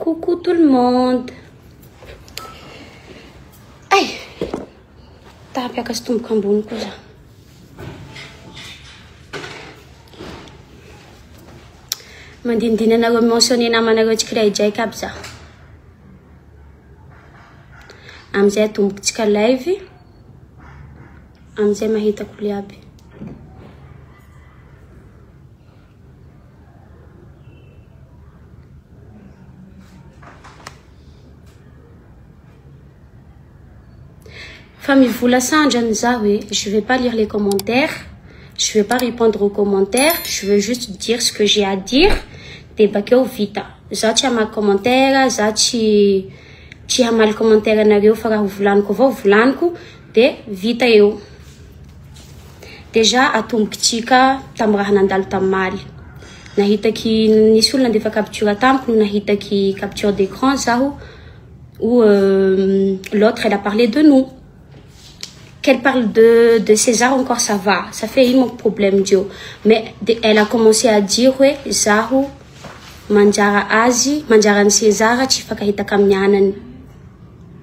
Coucou tout le monde. Aïe. T'as bien qu'à se tomber comme bon cosa. Mandindina na mentionné namanareo tsika ijay kabza. Amzay tomboky tsika live. Amzay mahita kuliaby. Famille Voula Sandjan Zawe, je ne vais pas lire les commentaires, je ne vais pas répondre aux commentaires, je veux juste dire ce que j'ai à dire. Débaké au vita. Zati ama commentaire, zati ama le commentaire nareo fara vulanko va vulanko de vita eu. Déjà atomkitika tamraha nandalo tamali. Nahita ki nisy olona ndefa capture tamiko, nahita ki capture d'écran zaho où l'autre elle a parlé de nous. Qu'elle parle de César, encore ça va. Ça fait un problème, Dio. Mais elle a commencé à dire, ouais, Zahu, Manjara Azi, Manjara César, Chifakahita Kamyanan.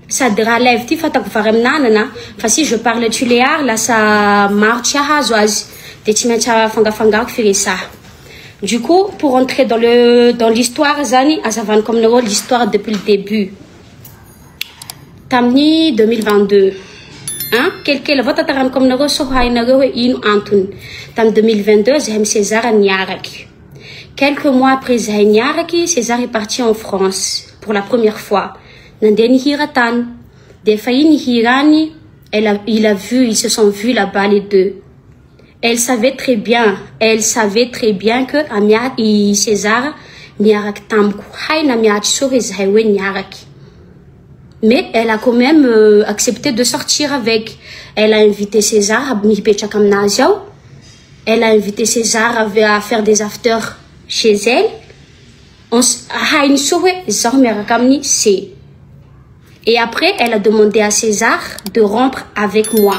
Ça dralève, tu fais ta gouvernement, enfin, si je parle tu les là, ça marche à Hazoaz. Des Timacha Fanga qui fait ça. Du coup, pour entrer dans l'histoire, Zani, Azavan comme l'histoire depuis le début. Tamni 2022. Hein? Quelqu'un va t'attendre comme nous sommes Antoun. En 2022, Zahem César à Niaraki. Quelques mois après Zahem Niaraki, César est parti en France pour la première fois. Nandeni Hiratan. Des faillis Hirani, ils se sont vus là-bas les deux. Elle savait très bien que Amia et César Niarak Tamku. Haïna Miach Sore Zahewe Niaraki. Mais elle a quand même accepté de sortir avec. Elle a invité César à Elle a invité César à faire des afters chez elle. Et après, elle a demandé à César de rompre avec moi.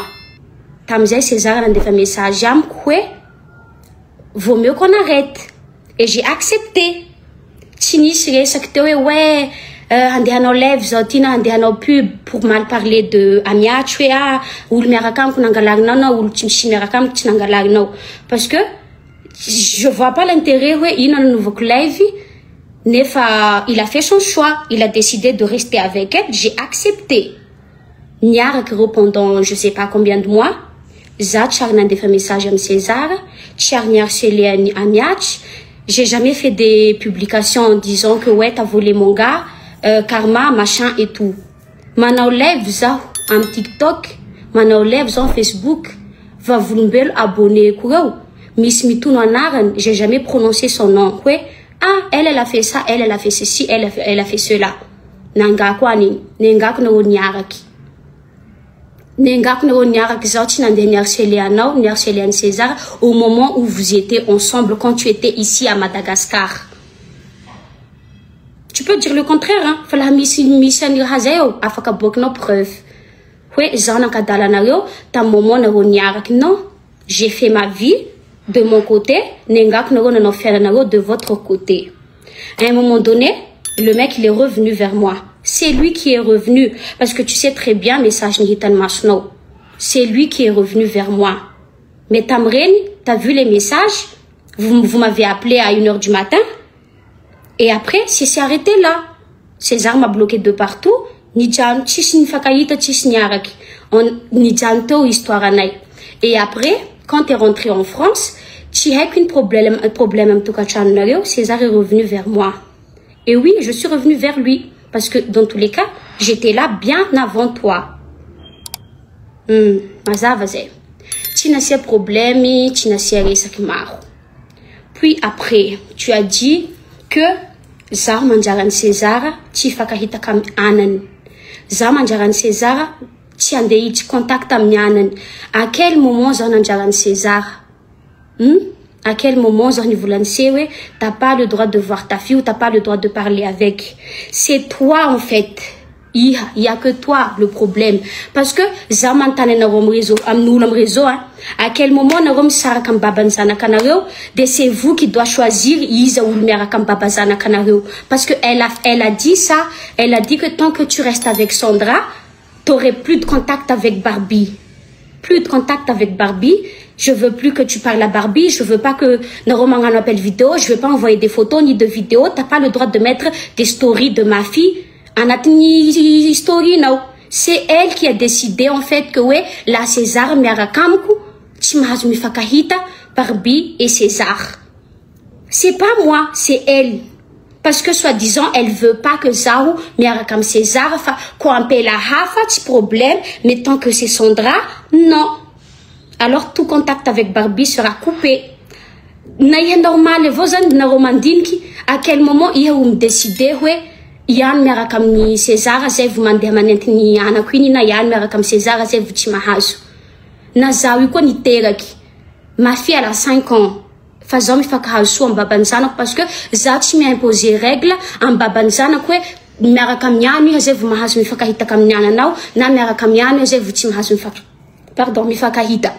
Tamzé César a fait un message. Vaut mieux qu'on arrête. Et j'ai accepté. Tini serait secteur, ouais. Andiano lève zotina andiano pub pour mal parler de Amia Chwea ou le Merakam Kunangalagno ou le Chimirakam Tinangalagno. Parce que je vois pas l'intérêt, ouais, il a un nouveau live. Il a fait son choix, il a décidé de rester avec elle, j'ai accepté. Niarak pendant je sais pas combien de mois. Zat Charnan des messages à César, Charniar Céliani Amiach. J'ai jamais fait des publications en disant que ouais, t'as volé mon gars. Karma, machin et tout. Maintenant, lève ça en TikTok, maintenant, lève ça en Facebook, va vous abonner. Miss Mitou Noanaran, j'ai jamais prononcé son nom. Ah, elle a fait ça, elle a fait ceci, elle a fait cela. Nanga kwani, nengak no nyaraki. Nengak no nyaraki zauti nande Nyarceliano, Nyarcelian César, au moment où vous étiez ensemble, quand tu étais ici à Madagascar. Tu peux dire le contraire, hein. Fala mission hazeo, afaka bok no preuve. Ouais, zana kadalanario, ta moment na roniarak non. J'ai fait ma vie de mon côté, nengak no faire de votre côté. À un moment donné, le mec il est revenu vers moi. C'est lui qui est revenu parce que tu sais très bien message nihitan masno. C'est lui qui est revenu vers moi. Mais Tamren, t'as vu les messages? Vous m'avez appelé à 1h du matin. Et après, c'est arrêté là. César m'a bloqué de partout. Nidjan tishin fakaïta tishnyarak. On nidjanto histoire anay. Et après, quand tu es rentré en France, tu as qu'un problème en tout cas César est revenu vers moi. Et oui, je suis revenu vers lui. Parce que dans tous les cas, j'étais là bien avant toi. Tu n'as pas problème, tu n'as pas Puis après, tu as dit que Zah manjaran César, tu fakahita kam anan. Zah manjaran César, tu as des contacts amyanan. À quel moment Zah manjaran César? À quel moment Zah nivulan sewe, t'as pas le droit de voir ta fille ou t'as pas le droit de parler avec. C'est toi en fait. Il y a que toi le problème. Parce que zaman tane na rom réseau, amnoulam réseau, hein. À quel moment na rom sarakam babanzana kanareo, de c'est vous qui doit choisir Isa ou merakam babazana kanareo. Parce que elle a dit ça, elle a dit que tant que tu restes avec Sandra, t'aurais plus de contact avec Barbie. Plus de contact avec Barbie. Je veux plus que tu parles à Barbie. Je veux pas que Naroman en appelle vidéo. Je veux pas envoyer des photos ni de vidéos. T'as pas le droit de mettre des stories de ma fille. Anatini story now. C'est elle qui a décidé en fait que ouais, la César miarakamku, Timazumi Fakahita, Barbie et César. C'est pas moi, c'est elle. Parce que soi-disant, elle veut pas que Zahu miarakam César fa qu'on paie la hafa, petit problème, mais tant que c'est Sandra, non. Alors tout contact avec Barbie sera coupé. Naïe normal, vos ans na romandinki, à quel moment il y a eu décidé, ouais, Yann miarakam ni César, c'est vous mandez manentini ana quini na Yann miarakam César, c'est vous timahazu. Na Zahu ko ni teraki. Ma fille elle a 5 ans. Faisons mi fakahazu en babanzana parce que Zati m'a imposé règle en babanzana quoi. Miarakam nyani, c'est vous mahazu mi fakahita kam nyana nao, na miarakam nyani, c'est vous timahazu mi fak. Pardon, mi fakahita.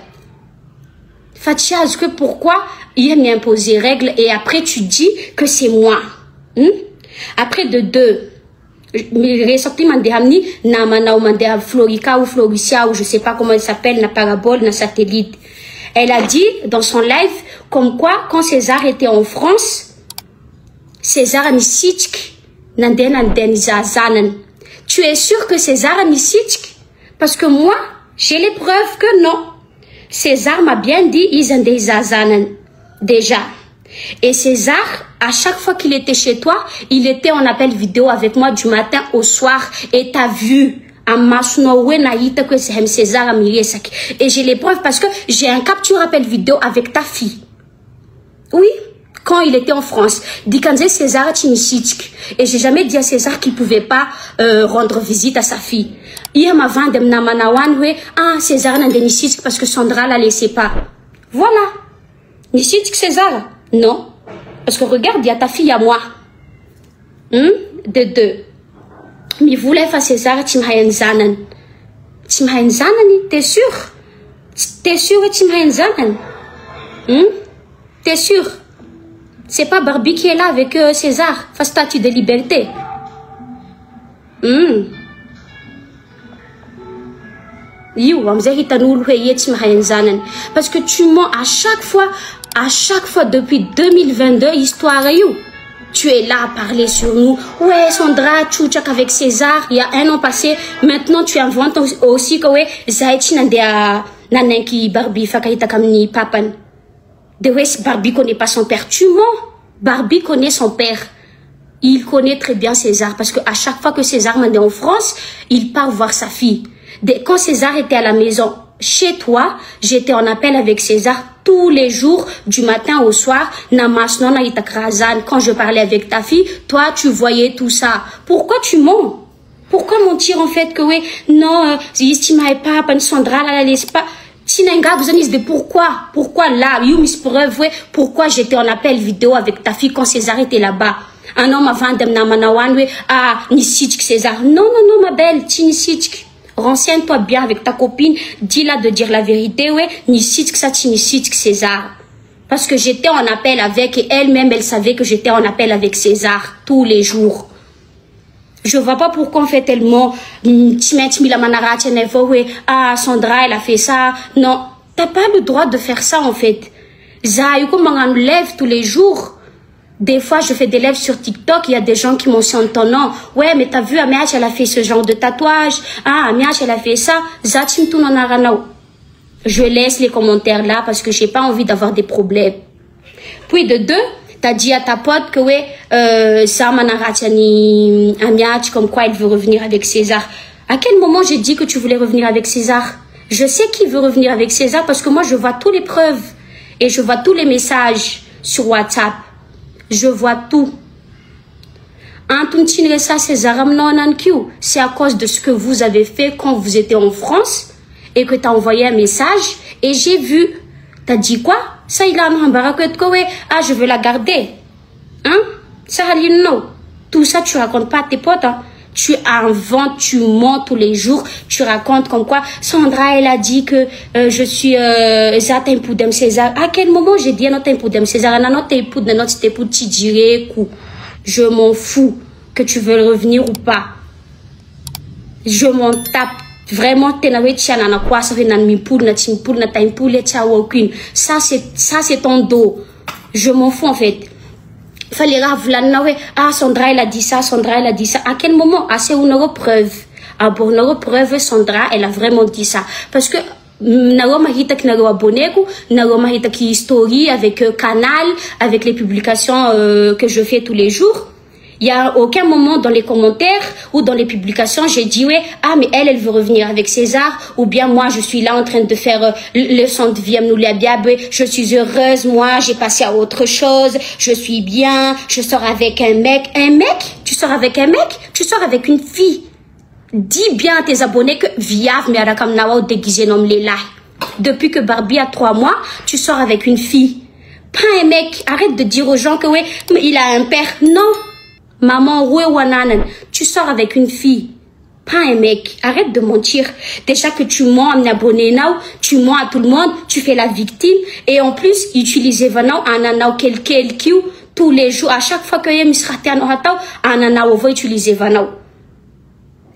Fatiaz que pourquoi il m'a imposé règle et après tu dis que c'est moi. Après de deux, mais récemment mandéhamni na mana ou mandéham Florica ou Floricia ou je sais pas comment elle s'appelle, na parabole, na satellite. Elle a dit dans son live comme quoi quand César était en France, César a mis sitk nanden zazanan. Tu es sûr que César a mis sitk? Parce que moi, j'ai les preuves que non. César m'a bien dit ils ont des zazanan déjà. Et César, à chaque fois qu'il était chez toi, il était en appel vidéo avec moi du matin au soir. Et t'as vu, César et j'ai les preuves parce que j'ai un capture appel vidéo avec ta fille. Oui, quand il était en France. César et j'ai jamais dit à César qu'il pouvait pas rendre visite à sa fille. Hier, ma vente César n'a parce que Sandra la laissait pas. Voilà. Nisitsk César. Non. Parce que regarde, il y a ta fille à moi. De deux. Mais vous voulez faire César, Timhayen Zanan. Timhayen Zanan, t'es sûr? T'es sûr, Timhayen Zanan? T'es sûr? C'est pas Barbie qui est là avec César, fa statue de liberté. Parce que tu mens à chaque fois depuis 2022, histoire tu es là à parler sur nous. Ouais, Sandra, tchouchak avec César, il y a 1 an passé, maintenant tu inventes aussi que ouais, Zaïti nandea nanenki Barbie fakahita kamni papan. De ouais, Barbie connaît pas son père, tu mens. Barbie connaît son père. Il connaît très bien César parce que à chaque fois que César m'a en France, il part voir sa fille. Quand César était à la maison, chez toi, j'étais en appel avec César tous les jours, du matin au soir. Quand je parlais avec ta fille, toi, tu voyais tout ça. Pourquoi tu mens? Pourquoi mentir en fait que oui, non, pas, Sandra, la laisse pas. Pourquoi là, pourquoi j'étais en appel vidéo avec ta fille quand César était là-bas? Un homme avant de César. Non, ma belle, Nisitsk. Renseigne-toi bien avec ta copine, dis-la de dire la vérité, ouais, Nisitsk ça, Nisitsk César. Parce que j'étais en appel avec, et elle-même, elle savait que j'étais en appel avec César, tous les jours. Je vois pas pourquoi on fait tellement, ah, Sandra, elle a fait ça. Non, t'as pas le droit de faire ça, en fait. Zaïko m'en lève tous les jours. Des fois, je fais des lives sur TikTok, il y a des gens qui mentionnent ton nom. Ouais, mais t'as vu, Amiach, elle a fait ce genre de tatouage. Ah, Amiach, elle a fait ça. Zatim tout non aranao. Je laisse les commentaires là parce que j'ai pas envie d'avoir des problèmes. Puis de deux, t'as dit à ta pote que ouais, ça manaratiani Amiach, comme quoi elle veut revenir avec César. À quel moment j'ai dit que tu voulais revenir avec César? Je sais qu'il veut revenir avec César parce que moi je vois toutes les preuves et je vois tous les messages sur WhatsApp. Je vois tout. C'est à cause de ce que vous avez fait quand vous étiez en France et que tu as envoyé un message et j'ai vu. Tu as dit quoi? Ça, il a un ah, je veux la garder. Hein? Ça, non. Tout ça, tu racontes pas à tes potes. Hein? Tu inventes, tu mens tous les jours, tu racontes comme quoi Sandra, elle a dit que je suis Zata Impoudem César. À quel moment j'ai dit notre Impoudem César? Notre époux, notre époux, tu dirais coup. Je m'en fous que tu veux revenir ou pas. Je m'en tape. Vraiment, ça c'est ton dos. Je m'en fous en fait. Fallait ah Sandra elle a dit ça, Sandra elle a dit ça. À quel moment? Ah c'est une preuve. Ah pour une preuve, Sandra elle a vraiment dit ça. Parce que abonné qui story avec Canal, avec les publications que je fais tous les jours. Il n'y a aucun moment dans les commentaires ou dans les publications, j'ai dit, ouais, ah, mais elle veut revenir avec César, ou bien moi, je suis là en train de faire le 109e nous l'a bien, je suis heureuse, moi, j'ai passé à autre chose, je suis bien, je sors avec un mec. Un mec? Tu sors avec un mec? Tu sors avec une fille. Dis bien à tes abonnés que Viav, mais Arakam Nawa déguisé nom Léla. Depuis que Barbie a 3 mois, tu sors avec une fille. Pas un mec. Arrête de dire aux gens que, ouais, mais il a un père. Non. Maman, tu sors avec une fille, pas un mec. Arrête de mentir. Déjà que tu mens à un abonné, tu mens à tout le monde, tu fais la victime. Et en plus, utiliser Vanao, Ananao, quelqu'un, tous les jours, à chaque fois que y a misraté Ananao, on va utiliser Vanao.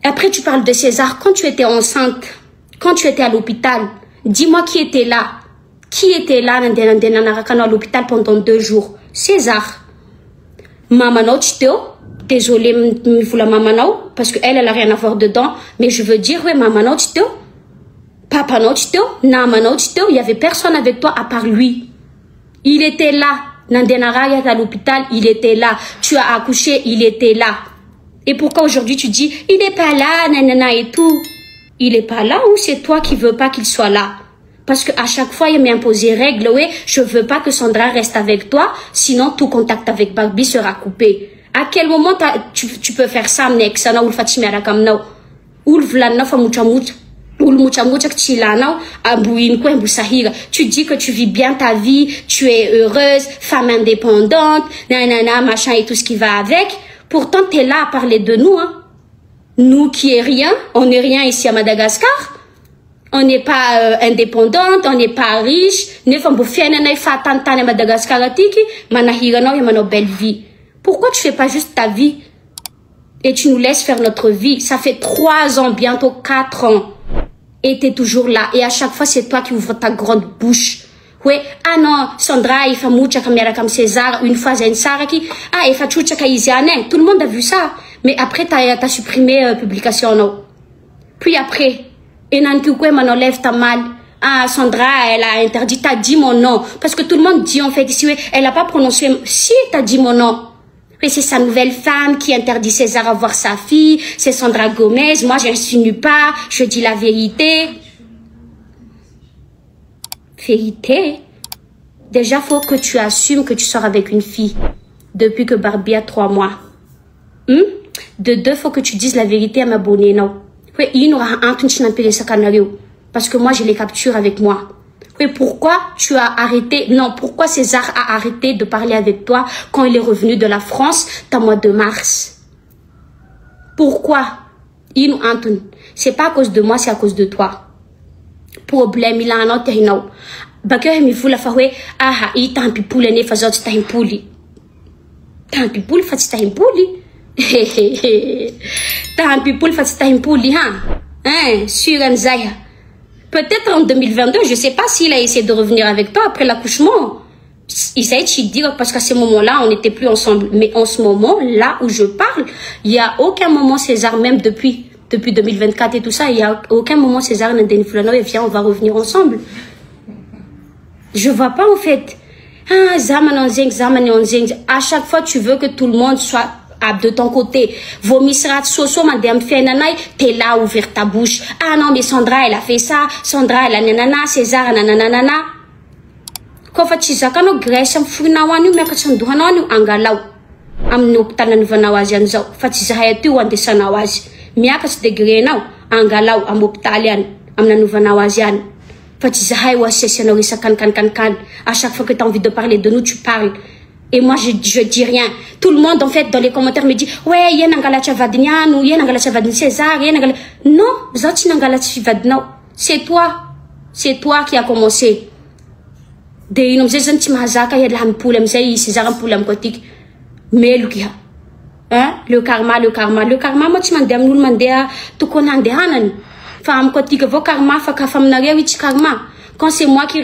Après, tu parles de César. Quand tu étais enceinte, quand tu étais à l'hôpital, dis-moi qui était là. Qui était là à l'hôpital pendant 2 jours? César. Maman, désolée, vous la maman, parce qu'elle a rien à voir dedans, mais je veux dire, ouais, maman, papa, il y avait personne avec toi à part lui. Il était là. Nandenara à l'hôpital, il était là. Tu as accouché, il était là. Et pourquoi aujourd'hui tu dis, il n'est pas là, nanana et tout? Il n'est pas là ou c'est toi qui veux pas qu'il soit là? Parce qu'à chaque fois, il m'impose des règles, ouais, je veux pas que Sandra reste avec toi, sinon tout contact avec Barbie sera coupé. À quel moment tu peux faire ça, mec? Ça n'a ou le Fatima Rakamna ou le Vlana Famouchamouch ou le Mouchamouch Chilana, Abouin Kwen Sahira. Tu dis que tu vis bien ta vie, tu es heureuse, femme indépendante, nanana, machin et tout ce qui va avec. Pourtant, tu es là à parler de nous, hein. Nous qui est rien, on n'est rien ici à Madagascar. On n'est pas indépendante, on n'est pas riche. Belle vie. Pourquoi tu fais pas juste ta vie et tu nous laisses faire notre vie? Ça fait 3 ans, bientôt 4 ans. Et tu es toujours là. Et à chaque fois, c'est toi qui ouvres ta grande bouche. Oui, ah non, Sandra, il fait moucha caméra comme César, une fois Zensara qui, ah, il fait choucha kaïsiane. Tout le monde a vu ça. Mais après, t'as supprimé publication, non? Puis après, et Nankukwe m'enlève ta mal. Ah, Sandra, elle a interdit, t'as dit mon nom. Parce que tout le monde dit, en fait, ici, elle n'a pas prononcé, si, t'as dit mon nom. Et c'est sa nouvelle femme qui interdit César à voir sa fille. C'est Sandra Gomez. Moi, je n'insinue pas. Je dis la vérité. Vérité? Déjà, faut que tu assumes que tu sors avec une fille. Depuis que Barbie a 3 mois. De 2, faut que tu dises la vérité à m'abonner, non? Oui, il y aura un parce que moi, je les capture avec moi. Oui, pourquoi tu as arrêté? Non, pourquoi César a arrêté de parler avec toi quand il est revenu de la France dans le mois de mars? Pourquoi? C'est pas à cause de moi, c'est à cause de toi. Problème, il a un autre terrain. Bakeur, il faut la faire. Ah, il t'a un pipoule, il fait autre taimpouli. T'as un pipoule, fait taimpouli. T'as un people fait taimpouli, hein? Sur un zaya. Peut-être en 2022, je sais pas s'il a essayé de revenir avec toi après l'accouchement. Il essaie de dire parce qu'à ce moment-là, on n'était plus ensemble. Mais en ce moment, là où je parle, il n'y a aucun moment César, même depuis 2024 et tout ça, il n'y a aucun moment César n'a dit et viens, on va revenir ensemble. Je vois pas en fait. Ah, à chaque fois, tu veux que tout le monde soit de ton côté. Vomissera soso madame Fenanay, t'es là, ouvert ta bouche. Ah non, mais Sandra, elle a fait ça. Sandra, elle a nanana, César, nanana. Ko fa chizakano Grèce am funawanu mekachanduhananu angalaw. Am noktanan vanawazian zao. Fa chizahayatu wande sanawazi. Miakas degré now angalaw am optalian am nanuvanawazian. Fa chizahay wasesano risakan kan. À chaque fois que tu as envie de parler de nous, tu parles. Et moi, je dis rien. Tout le monde, en fait, dans les commentaires, me dit, ouais, il y a Nangala Chavadnian, ou il y a Nangala Chavadni César, il y a Nangala... Non, Zati Nangala Chavadnian. C'est toi. C'est toi qui a commencé. De inom zay zany tsy mahazaka iala hampoly amizay César ampoly amikoatika melo kia. Hein? Le karma mo tsy mandeha amin'olo mandeha tokony handehanany. Fa amikoatika avao karma fa kafa aminareo itsy karma. Quand c'est moi qui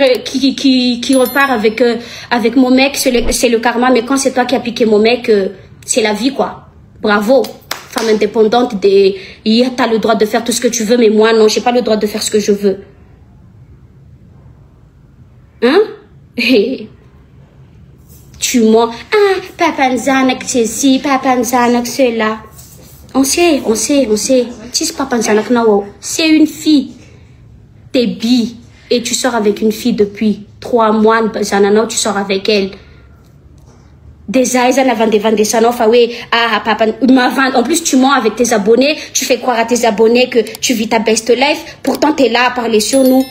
repars avec mon mec, c'est le karma. Mais quand c'est toi qui as piqué mon mec, c'est la vie, quoi. Bravo. Femme indépendante, t'as le droit de faire tout ce que tu veux, mais moi, non, j'ai pas le droit de faire ce que je veux. Hein? Tu mens. Ah, Papa Nzanak, c'est ci, Papa Nzanak, c'est là. On sait. C'est Papa Nzanak, non, c'est une fille. T'es bi. Et tu sors avec une fille depuis 3 mois, tu sors avec elle. Déjà, ils en vendent sanof, oui, ah, papa, en plus, tu mens avec tes abonnés, tu fais croire à tes abonnés que tu vis ta best life, pourtant, tu es là à parler sur nous.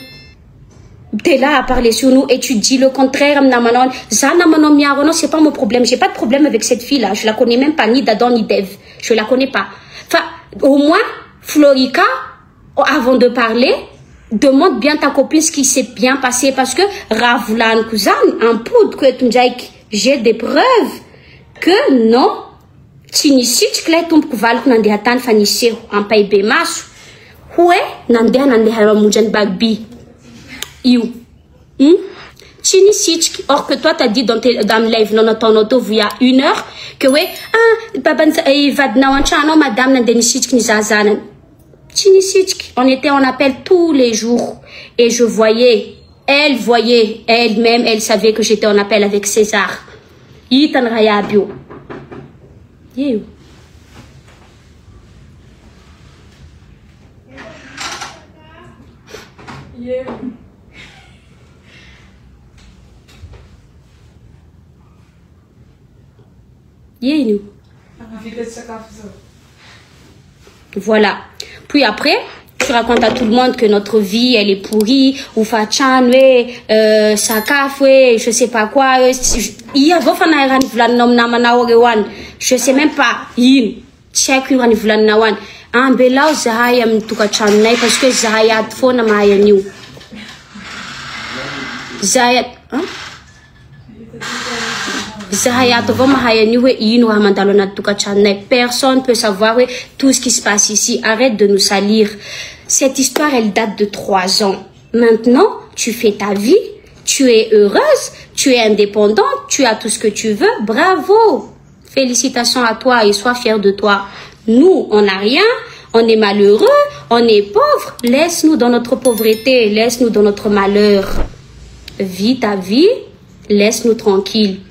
Et tu dis le contraire, c'est pas mon problème, j'ai pas de problème avec cette fille-là, je la connais même pas, ni d'Adam, ni d'Ève, je la connais pas. Enfin, au moins, Florica, avant de parler, demande bien ta copine ce qui s'est bien passé parce que Ravlan Kuzan, en poudre que tu j'ai des preuves que non, Tinisi, tu clé ton pouvoir qu'on a des attentes fanissé en pays bémas. Ouais, n'andé moujan bagbi. You. Tinisi, or que toi t'as dit dans le live, non, ton auto, il y a 1 heure, que ouais, ah, baban, il va de nawanchano, madame, n'andénissi, qui nous a zanan. On était en appel tous les jours et je voyais, elle-même, elle savait que j'étais en appel avec César. Yitan Rayabio. You. Voilà. Puis après, tu racontes à tout le monde que notre vie, elle est pourrie, ou fachan, sakaf, je sais pas quoi. Il y a je sais même pas. Check une vlan un belao zahayam tukachan parce que zahayat fona mayanyu. Zahayat, hein? Personne ne peut savoir tout ce qui se passe ici. Arrête de nous salir. Cette histoire, elle date de 3 ans. Maintenant, tu fais ta vie, tu es heureuse, tu es indépendante, tu as tout ce que tu veux. Bravo! Félicitations à toi et sois fier de toi. Nous, on n'a rien, on est malheureux, on est pauvre. Laisse-nous dans notre pauvreté, laisse-nous dans notre malheur. Vis ta vie, laisse-nous tranquilles.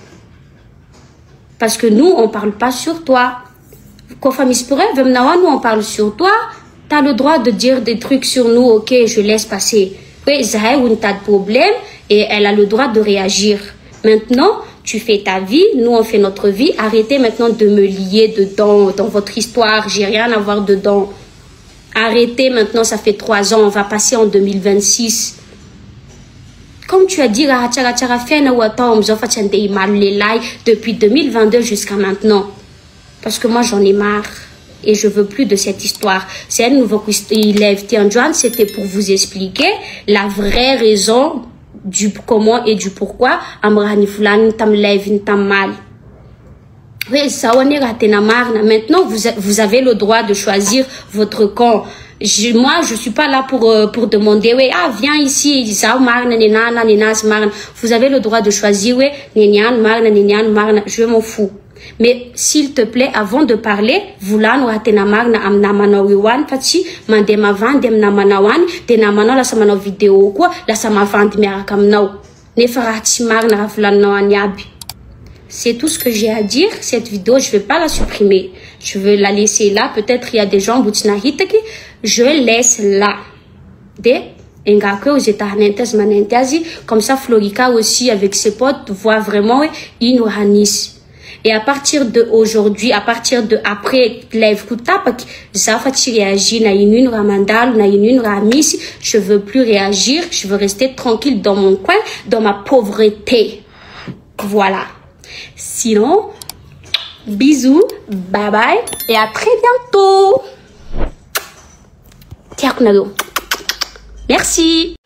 Parce que nous, on ne parle pas sur toi. Quand nous, on parle sur toi, tu as le droit de dire des trucs sur nous, ok, je laisse passer. Oui, Zahé, on a de problème et elle a le droit de réagir. Maintenant, tu fais ta vie, nous, on fait notre vie. Arrêtez maintenant de me lier dedans, dans votre histoire, j'ai rien à voir dedans. Arrêtez maintenant, ça fait 3 ans, on va passer en 2026. Comme tu as dit, depuis 2022 jusqu'à maintenant. Parce que moi, j'en ai marre. Et je veux plus de cette histoire. C'est un nouveau élève Tianjuan. C'était pour vous expliquer la vraie raison du comment et du pourquoi. Oui, ça on est raté na marne. Maintenant, vous avez le droit de choisir votre camp. Moi, je suis pas là pour demander, oui, ah, viens ici, vous avez le droit de choisir, oui, je m'en fous. Mais s'il te plaît, avant de parler, vous là, nous vidéo quoi, là ça m'a vendu c'est tout ce que j'ai à dire. Cette vidéo, je vais pas la supprimer. Je vais la laisser là. Peut-être il y a des gens, je laisse là. Comme ça, Florica aussi, avec ses potes, voit vraiment, ils nous hanissent. Et à partir de aujourd'hui, à partir de après, lève kuta, je veux plus réagir. Je veux rester tranquille dans mon coin, dans ma pauvreté. Voilà. Sinon, bisous, bye bye et à très bientôt. Merci.